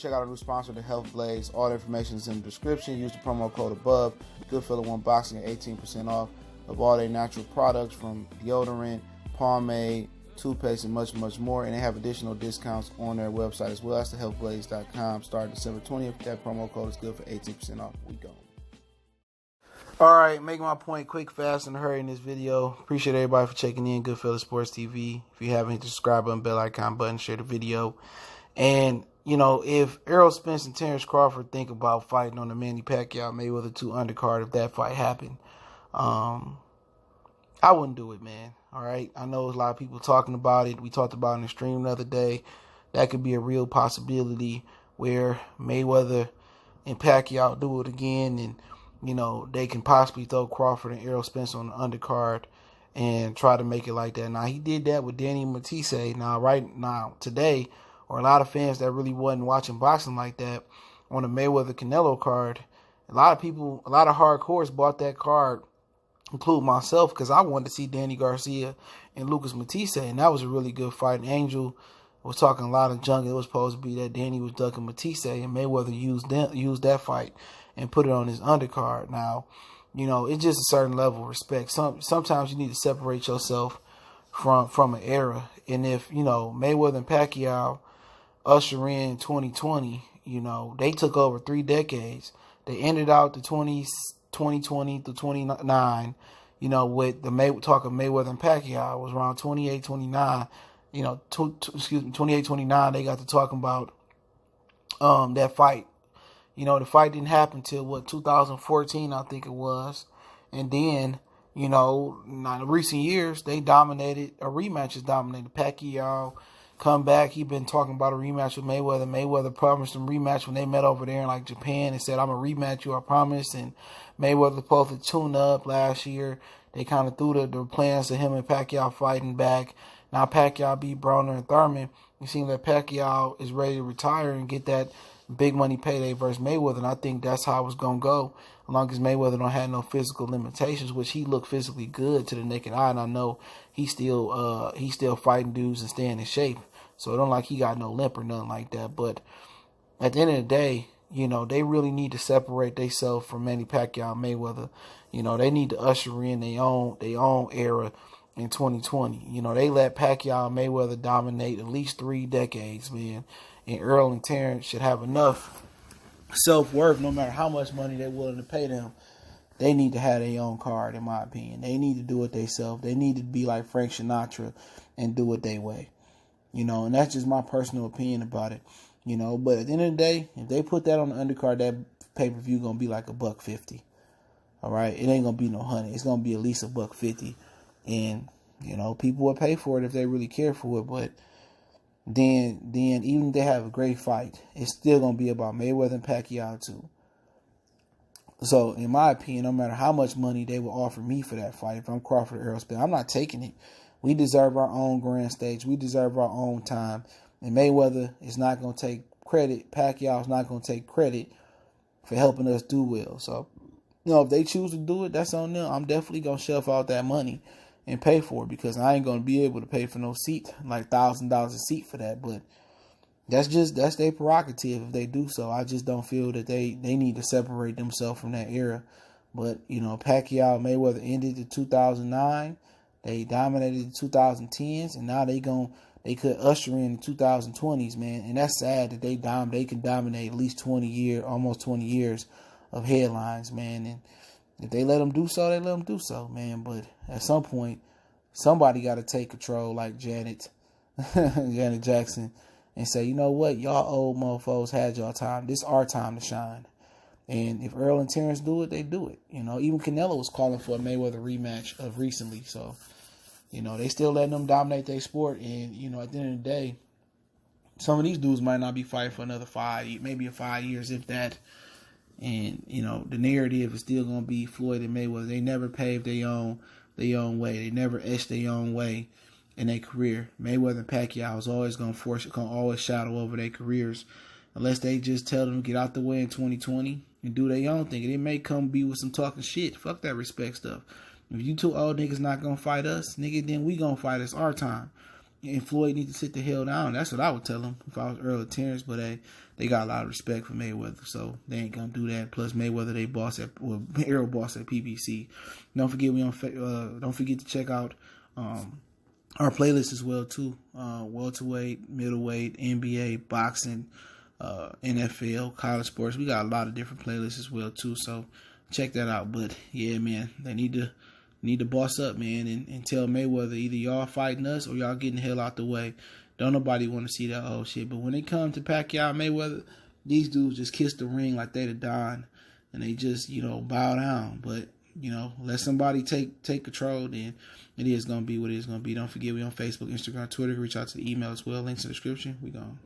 check out our new sponsor, the Health Blaze. All the information is in the description. Use the promo code above. Goodfellow Unboxing at 18% off of all their natural products, from deodorant, pomade, toothpaste, and much, much more. And they have additional discounts on their website as well. That's thehealthblaze.com. Starting December 20th. That promo code is good for 18% off. We go. All right, making my point quick, fast, and hurry in this video. Appreciate everybody for checking in. Goodfellow Sports TV. If you haven't, hit the subscribe button, bell icon button, share the video. And, you know, if Errol, Spence, and Terence Crawford think about fighting on the Manny Pacquiao Mayweather 2 undercard, if that fight happened, I wouldn't do it, man. All right, I know there's a lot of people talking about it. We talked about it in the stream the other day. That could be a real possibility where Mayweather and Pacquiao do it again, and you know, they can possibly throw Crawford and Errol Spence on the undercard and try to make it like that. Now, he did that with Danny Matisse. Now, right now, today, or a lot of fans that really wasn't watching boxing like that, on the Mayweather-Canelo card, a lot of people, a lot of hardcores bought that card, including myself, because I wanted to see Danny Garcia and Lucas Matisse, and that was a really good fight. And Angel was talking a lot of junk. It was supposed to be that Danny was ducking Matisse, and Mayweather used that fight and put it on his undercard. Now, you know, it's just a certain level of respect. Sometimes you need to separate yourself from an era. And if, you know, Mayweather and Pacquiao usher in 2020, you know, they took over 3 decades. They ended out the 2020 to 29, you know, with the talk of Mayweather and Pacquiao. It was around 28, 29, you know, 28, 29, they got to talking about that fight. You know, the fight didn't happen till, 2014, I think it was. And then, you know, in recent years, they dominated, a rematch has dominated. Pacquiao come back. He been talking about a rematch with Mayweather. Mayweather promised him rematch when they met over there in, like, Japan and said, I'm going to rematch you, I promise. And Mayweather was supposed to tune up last year. They kind of threw the plans to him and Pacquiao fighting back. Now Pacquiao beat Broner and Thurman. It seems that Pacquiao is ready to retire and get that big money payday versus Mayweather, and I think that's how it's gonna go. As long as Mayweather don't have no physical limitations, which he looked physically good to the naked eye, and I know he's still fighting dudes and staying in shape. So it don't like he got no limp or nothing like that. But at the end of the day, you know, they really need to separate themselves from Manny Pacquiao and Mayweather. You know, they need to usher in their own era in 2020. You know, they let Pacquiao and Mayweather dominate at least 3 decades, man. And Errol and Terence should have enough self-worth, no matter how much money they're willing to pay them. They need to have their own card, in my opinion. They need to do it themselves. They need to be like Frank Sinatra and do it their way. You know, and that's just my personal opinion about it. You know, but at the end of the day, if they put that on the undercard, that pay-per-view going to be like $150. All right? It ain't going to be no 100. It's going to be at least $150. And, you know, people will pay for it if they really care for it, but then even if they have a great fight, it's still going to be about Mayweather and Pacquiao too. So, in my opinion, no matter how much money they will offer me for that fight, if I'm Crawford or Errol Spence, I'm not taking it. We deserve our own grand stage. We deserve our own time. And Mayweather is not going to take credit. Pacquiao is not going to take credit for helping us do well. So, you know, if they choose to do it, that's on them. I'm definitely going to shelf out that money and pay for it, because I ain't going to be able to pay for no seat, like $1,000 a seat for that. But that's their prerogative if they do so. I just don't feel that they need to separate themselves from that era. But, you know, Pacquiao and Mayweather ended in 2009. They dominated the 2010s, and now they could usher in the 2020s, man. And that's sad that they can dominate at least almost 20 years of headlines, man. And if they let them do so, they let them do so, man. But at some point, somebody got to take control, like Janet Jackson, and say, you know what, y'all old mofos had y'all time. This is our time to shine. And if Errol and Terence do it, they do it. You know, even Canelo was calling for a Mayweather rematch of recently. So, you know, they still letting them dominate their sport. And, you know, at the end of the day, some of these dudes might not be fighting for another 5 years, if that. And, you know, the narrative is still going to be Floyd and Mayweather. They never paved their own way. They never etched their own way in their career. Mayweather and Pacquiao is always going to always shadow over their careers, unless they just tell them to get out the way in 2020 and do their own thing. And they may come be with some talking shit. Fuck that respect stuff. If you two old niggas not going to fight us, nigga, then we going to fight. It's our time. and Floyd need to sit the hell down. That's what I would tell him if I was Errol or Terence. But they got a lot of respect for Mayweather, so they ain't gonna do that. Plus Mayweather, Errol boss at PBC. Don't forget don't forget to check out our playlist as well too. Welterweight, middleweight, NBA, boxing, NFL, college sports. We got a lot of different playlists as well too. So check that out. But yeah, man, they need to boss up, man, and tell Mayweather either y'all fighting us or y'all getting the hell out the way. Don't nobody want to see that old shit. But when it comes to Pacquiao Mayweather, these dudes just kiss the ring like they the Don, and they just bow down. But let somebody take control, then it is gonna be what it is gonna be. Don't forget we on Facebook, Instagram, Twitter. Reach out to the email as well. Links in the description. We gone.